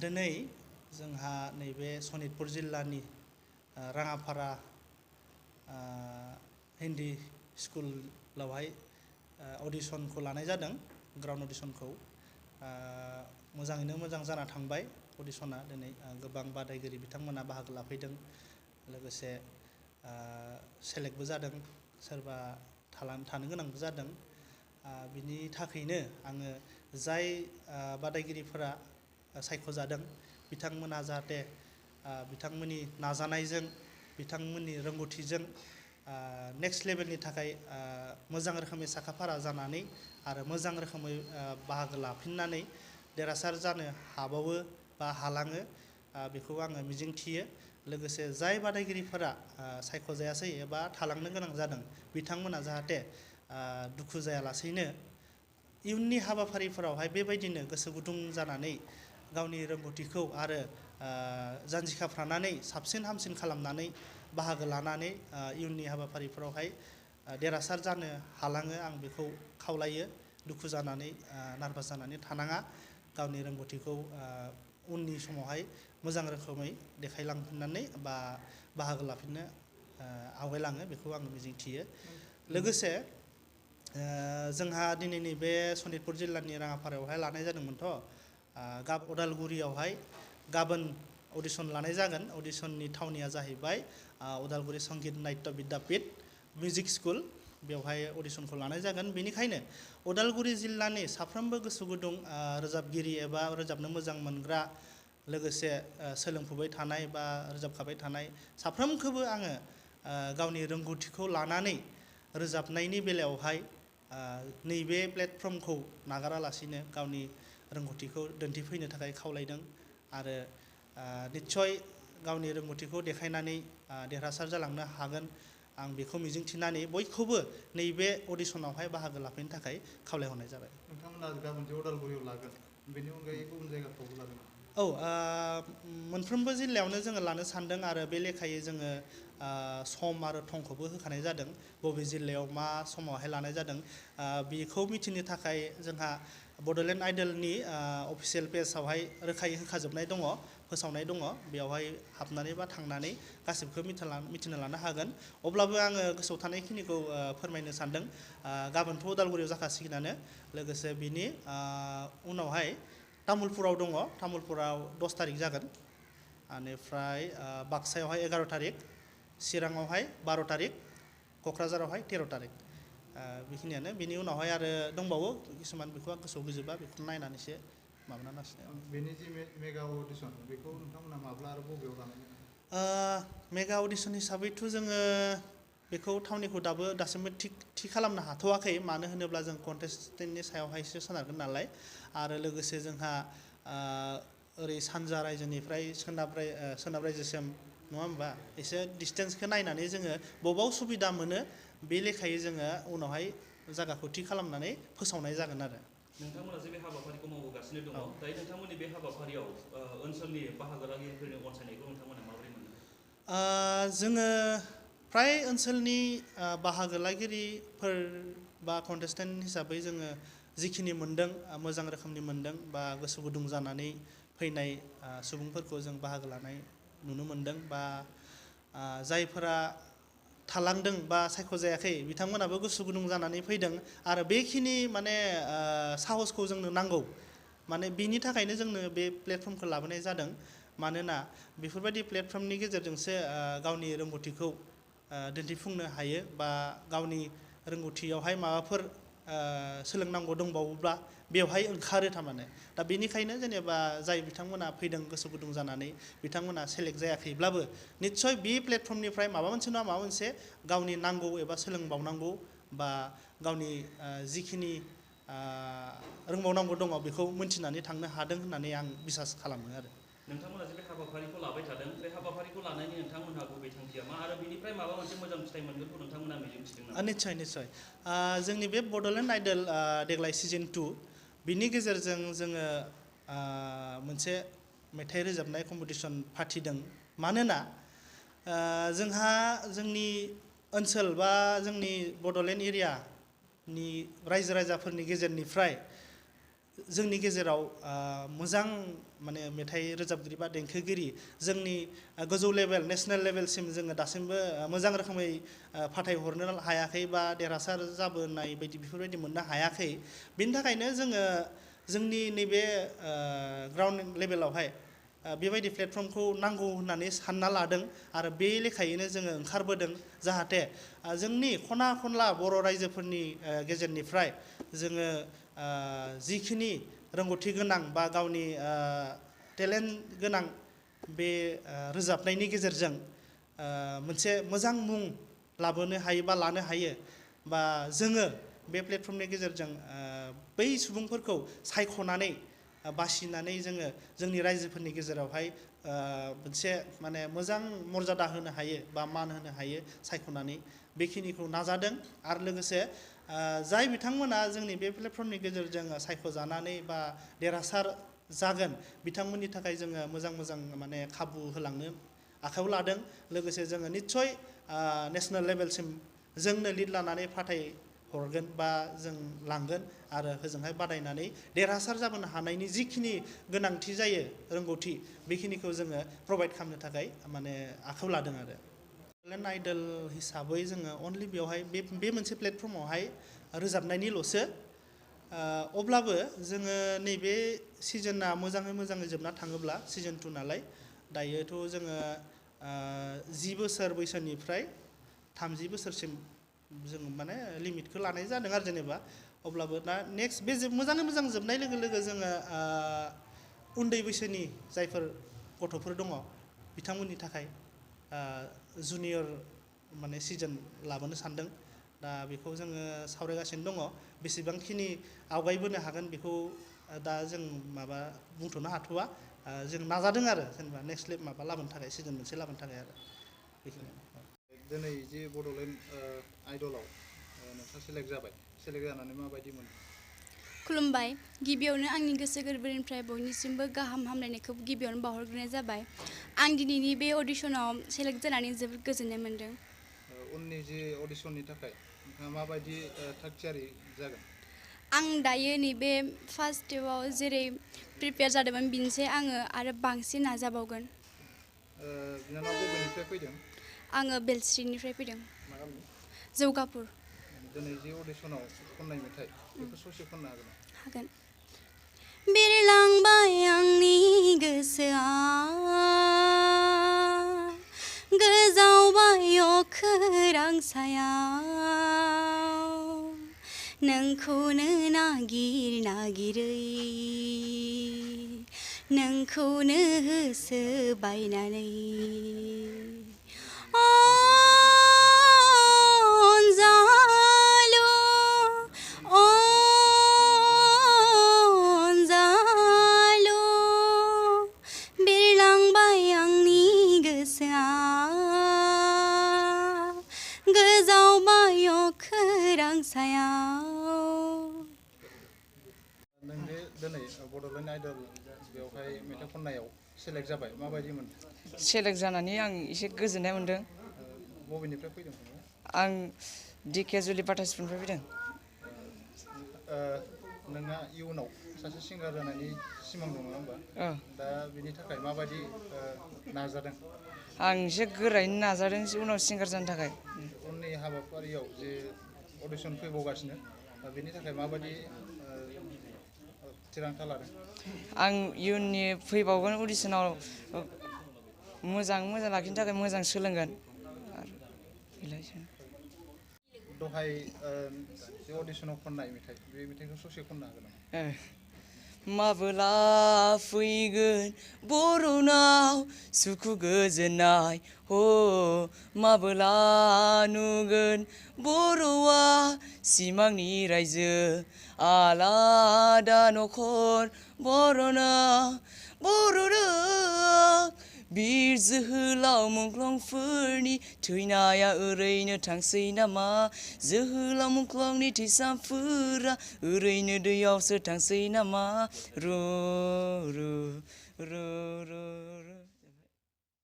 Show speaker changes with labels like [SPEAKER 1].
[SPEAKER 1] दिनै जोंहा नैबे सनितपुर जिल्लानि राङापारा हिन्दी स्कुलावहाय अडिशनखौ लानाय जादों ग्राउन्ड अडिशनखौ मोजाङैनो मोजां जाना थांबाय अडिशना दिनै गोबां बादायगिरि बिथांमोना बाहागो लाफैदों लोगोसे सेलेक्टबो जादों सोरबा थानो गोनांबो जादों बिनि थाखायनो आङो जाय बादायगिरिफोरा सायख'जादों बिथांमोनहा जाहाथे बिथांमोननि नाजानायजों बिथांमोननि रोंगौथिजों नेक्स्ट लेभेलनि थाखाय मोजां रोखोमै साखाफारा जानानै आरो मोजां रोखोमै बाहागो लाफिननानै देरहासार जानो हाबावो बा हालाङो बेखौ आङो मिजिंथियो लोगोसे जाय बादायगिरिफोरा सायख'जायासै एबा थालांनो गोनां जादों बिथांमोना जाहाथे दुखु जायालासेनो इयुननि हाबाफारिफोरावहाय बेबायदिनो गोसो गुदुं जानानै गावनि रोंगौथिखौ आरो जान्जिखाफ्रानानै साबसिन हामसिन खालामनानै बाहागो लानानै इयुननि हाबाफारिफोरावहाय देरहासार जानो हालाङो आं बेखौ खावलायो दुखु जानानै नार्भास जानानै थानाङा गावनि रोंगौथिखौ उननि समावहाय मोजां रोखोमै देखायलांफिननानै बा बाहागो लाफिननो आवगायलाङो बेखौ आं मिजिंथियो लोगोसे जोंहा दिनैनि बे सनितपुर जिल्लानि राङापारायावहाय लानाय जादोंमोनथ' उदालगुरियावहाय गाबोन अडिशन लानाय जागोन अडिशननि थावनिया जाहैबाय उदालगुरि संगीत नाट्य बिद्यापीठ मिउजिक स्कुल बेवहाय अडिशनखौ लानाय जागोन बेनिखायनो उदालगुरि जिल्लानि साफ्रोमबो गोसो गुदुं रोजाबगिरि एबा रोजाबनो मोजां मोनग्रा लोगोसे सोलोंफुबाय थानाय बा रोजाबखाबाय थानाय साफ्रोमखौबो आङो गावनि रोंगौथिखौ लानानै रोजाबनायनि बेलायावहाय नैबे प्लेटफर्मखौ नागारालासिनो गावनि रोंगौथिखौ दिन्थिफैनो थाखाय खावलायदों आरो निस्सय गावनि रोंगौथिखौ देखायनानै देरहासार जालांनो हागोन आं बेखौ मिजिंथिनानै बयखौबो नैबे अडिशनावहाय बाहागो लाफैनो थाखाय खावलायहरनाय जाबाय
[SPEAKER 2] नोंथांमोना गाबोन जे उदालगुरियाव लागोन बेनि अनगायै गुबुन जायगाफ्रावबो लागोन
[SPEAKER 1] औ मोनफ्रोमबो जिल्लायावनो जोङो लानो सानदों आरो बे लेखायै जोङो सम आरो थंखौबो होखानाय जादों बबे जिल्लायाव मा समावहाय लानाय जादों बेखौ मिथिनो थाखाय जोंहा बड'लेण्ड आइडलनि अफिसियेल पेजावहाय रोखायै होखाजोबनाय दङ फोसावनाय दङ बेवहाय हाबनानै बा थांनानै गासिबोखौ मिथिनो लानो हागोन अब्लाबो आङो गोसोआव थानायखिनिखौ फोरमायनो सानदों गाबोनथ' उदालगुरियाव जाखासिगोनानो लोगोसे बिनि उनावहाय तामुलपुराव दङ तामुलपुराव 10 तारिख जागोन बेनिफ्राय बाक्सायावहाय 11 तारिख चिराङावहाय 12 तारिख क'क्राझारावहाय 13 तारिख बेखिनियानो बिनि उनावहाय आरो दंबावो किसुमान बेखौ आं गोसोआव गैजोबा बेखौ नायनानैसो माबाना लासिनो
[SPEAKER 2] बेनि जि मेगा अडिशन बेखौ नोंथांमोना माब्ला आरो बबेयाव लानाय
[SPEAKER 1] मेगा अडिशन हिसाबैथ' जोङो बेखौ थावनिखौ दासिमबो थि खालामनो हाथ'वाखै मानो होनोब्ला जों कन्टेस्टेन्टनि सायावहायसो सोनारगोन नालाय आरो लोगोसे जोंहा ओरै सानजा रायजोनिफ्राय सोनाब रायजोसिम नङा होमबा एसे डिसटेन्सखौ नायनानै जोङो बबाव सुबिदा मोनो बे लेखायै जोङो उनावहाय जायगाखौ थि खालामनानै फोसावनाय जागोन आरो
[SPEAKER 3] नोंथांमोना जे बे हाबाफारिखौ मावबोगासिनो दङ दायो नोंथांमोननि बे हाबाफारियाव ओनसोलनि बाहागो लागिरिफोरनि अनसायनायखौ नोंथांमोना माबोरै मोनो
[SPEAKER 1] जोङो फ्राय ओनसोलनि बाहागो लागिरिफोर बा कन्टेस्टेन्ट हिसाबै जोङो जिखिनि मोनदों मोजां रोखोमनि मोनदों बा गोसो गुदुं जानानै फैनाय सुबुंफोरखौ जों बाहागो लानाय नुनो मोनदों बा जायफोरा थालांदों बा सायख'जायाखै बिथांमोनाबो गोसो गुदुं जानानै फैदों आरो बेखिनि माने साहसखौ जोंनो नांगौ माने बिनि थाखायनो जोंनो बे प्लेटफर्मखौ लाबोनाय जादों मानोना बेफोरबायदि प्लेटफर्मनि गेजेरजोंसो गावनि रोंगौथिखौ दिन्थिफुंनो हायो बा गावनि रोंगौथियावहाय माबाफोर सोलोंनांगौ दंबावोब्ला बेवहाय ओंखारो थारमाने दा बेनिखायनो जेनेबा जाय बिथांमोना फैदों गोसो गुदुं जानानै बिथांमोना सेलेक्ट जायाखैब्लाबो निस्सय बे प्लेटफर्मनिफ्राय माबा मोनसे नङा माबा मोनसे गावनि नांगौ एबा सोलोंबावनांगौ बा गावनि जिखिनि रोंबावनांगौ दङ बेखौ मोनथिनानै थांनो हादों होननानै आं बिसास खालामो आरो
[SPEAKER 3] नोंथांमोना जे बे हाबाफारिखौ लाबाय थादों बे हाबाफारिखौ लानायनि नोंथांमोनहा गुबै थांखिया मा आरो बिनिफ्राय माबा मोनसे मोजां फिथाइ मोनगोनखौ नोंथांमोना मिजिंथिदों नामा
[SPEAKER 1] निस्सय जोंनि बे बड'लेण्ड आइडल देग्लाय सिजन 2 बिनि गेजेरजों जोङो मोनसे मेथाइ रोजाबनाय कम्पिटिसन फाथिदों मानोना जोंहा जोंनि ओनसोल बा जोंनि बड'लेण्ड एरियानि रायजो राजाफोरनि गेजेरनिफ्राय जोंनि गेजेराव मोजां माने मेथाइ रोजाबगिरि बा देंखोगिरि जोंनि गोजौ लेभेल नेसनेल लेभेलसिम जोङो दासिमबो मोजां रोखोमै फाथायहरनो हायाखै बा देरहासार जाबोनाय बायदि बेफोरबायदि मोननो हायाखै बिनि थाखायनो जोङो जोंनि नैबे ग्राउन्ड लेभेलावहाय बेबायदि प्लेटफर्मखौ नांगौ होननानै सानना लादों आरो बे लेखायैनो जोङो ओंखारबोदों जाहाथे जोंनि खना खनला बर' रायजोफोरनि गेजेरनिफ्राय जोङो जिखिनि रोंगौथि गोनां बा गावनि टेलेन्ट गोनां बे रोजाबनायनि गेजेरजों मोनसे मोजां मुं लाबोनो हायो बा लानो हायो बा जोङो बे प्लेटफर्मनि गेजेरजों बै सुबुंफोरखौ सायख'नानै बासिनानै जोङो जोंनि रायजोफोरनि गेजेरावहाय मोनसे माने मोजां मर्यादा होनो हायो बा मान होनो हायो सायख'नानै बेखिनिखौ नाजादों आरो लोगोसे जाय बिथांमोना जोंनि बे प्लेटफर्मनि गेजेरजों सायख'जानानै बा देरहासार जागोन बिथांमोननि थाखाय जोङो मोजां मोजां माने खाबु होलांनो आखायाव लादों लोगोसे जोङो निस्सय नेसनेल लेभेलसिम जोंनो लिड लानानै फाथाय हरगोन बा जों लांगोन आरो होजोंहाय बादायनानै देरहासार जाबोनो हानायनि जिखिनि गोनांथि जायो रोंगौथि बेखिनिखौ जोङो प्रभाइड खालामनो थाखाय माने आखायाव लादों आरो बड'लेण्ड आइडल हिसाबै जोङो अनलि बेवहाय बे मोनसे प्लेटफर्मावहाय रोजाबनायनिल'सो अब्लाबो जोङो नैबे सिजोनआ मोजाङै जोबना थाङोब्ला सिजन 2 नालाय दायोथ' जोङो 10 बोसोर बैसोनिफ्राय 30 बोसोरसिम जों माने लिमिटखौ लानाय जादों आरो जेनेबा अब्लाबो दा नेक्स्ट बे मोजाङै मोजां जोबनाय लोगो लोगो जोङो उन्दै बैसोनि जायफोर गथ'फोर दङ बिथांमोननि थाखाय जुनियर माने सिजन लाबोनो सानदों दा बेखौ जोङो सावरायगासिनो दङ बेसेबांखिनि आवगायबोनो हागोन बेखौ दा जों माबा बुंथ'नो हाथ'वा जों नाजादों आरो जेनेबा नेक्स्ट माबा लाबोनो थाखाय सिजन मोनसे लाबोनो थाखाय आरो बेखिनि
[SPEAKER 2] दिनै जे बड'लेण्ड आइडलाव नोंथाङा सेलेक्ट जाबाय सेलेक्ट जानानै माबायदि मोनो
[SPEAKER 4] खुलुमबाय गिबियावनो आंनि गोसो गोरबोनिफ्राय बयनिसिमबो गाहाम हामलायनायखौ गिबियावनो बावहरग्रोनाय जाबाय आं दिनैनि बे अडिशनाव सेलेक्ट जानानै जोबोद गोजोननाय मोन्दों
[SPEAKER 2] उननि जे अडिशननि थाखाय नोंथाङा माबायदि थाग थियारि जागोन
[SPEAKER 4] आं दायो नैबे फार्स्ट स्टेपाव जेरै प्रिपेयार जादोंमोन बिनिसाय आङो आरो बांसिन नाजाबावगोन
[SPEAKER 2] बिनानाव बबेनिफ्राय फैदों
[SPEAKER 4] आङो बेलस्रिनिफ्राय फैदों
[SPEAKER 2] मा गामि
[SPEAKER 4] जौगापुर
[SPEAKER 2] दिनै जे अडिशनाव खननाय मेथाइ बेखौ ससे खननो
[SPEAKER 4] हागोन बिरलांबाय आंनि गोसोआ गोजावबाय अखोरां सायाव नोंखौनो नागिर नागिरै नोंखौनो होसोबायनानै अनजालु अनजालु बिरलांबाय आंनि गोसोआ गोजावबाय अखोरां सायाव
[SPEAKER 2] नों जे दिनै बड'लेण्ड आइडल बेवहाय मेथाइ खननायाव सेलेक्ट जाबाय माबायदि मोनदों
[SPEAKER 5] सेलेक्ट जानानै आं एसे गोजोननाय मोन्दों
[SPEAKER 2] बबेनिफ्राय फैदों
[SPEAKER 5] आं दिकेजुलि बाटासनिफ्राय फैदों
[SPEAKER 2] नोंहा इयुनाव सासे सिंगार जानायनि सिमां दङ नङा होमबा दा बिनि थाखाय माबायदि नाजादों
[SPEAKER 5] आं एसे गोरायैनो नाजादों उनाव सिंगार जानो थाखाय
[SPEAKER 2] उननि हाबाफारियाव जे अडिसन फैबावगासिनो बेनि थाखाय माबायदि थिरांथा लादों
[SPEAKER 5] आं इयुननि फैबावगोन अडिसनाव मोजां लाखिनो थाखाय मोजां सोलोंगोन आरो
[SPEAKER 2] दहाय जे अडिसनाव खननाय मेथाइ बे मेथाइखौ ससे खननो हागोन नामा
[SPEAKER 5] माबोला फैगोन बर'नाव सुखु गोजोननाय हो माबोला नुगोन बर'आ सिमांनि रायजो आलादा नखर बर'ना बिर जोहोलाव मुंख्लंफोरनि थैनाया ओरैनो थांसै नामा जोहोलाव मुंख्लंनि थैसामफोरा ओरैनो दैयावसो थांसै नामा रु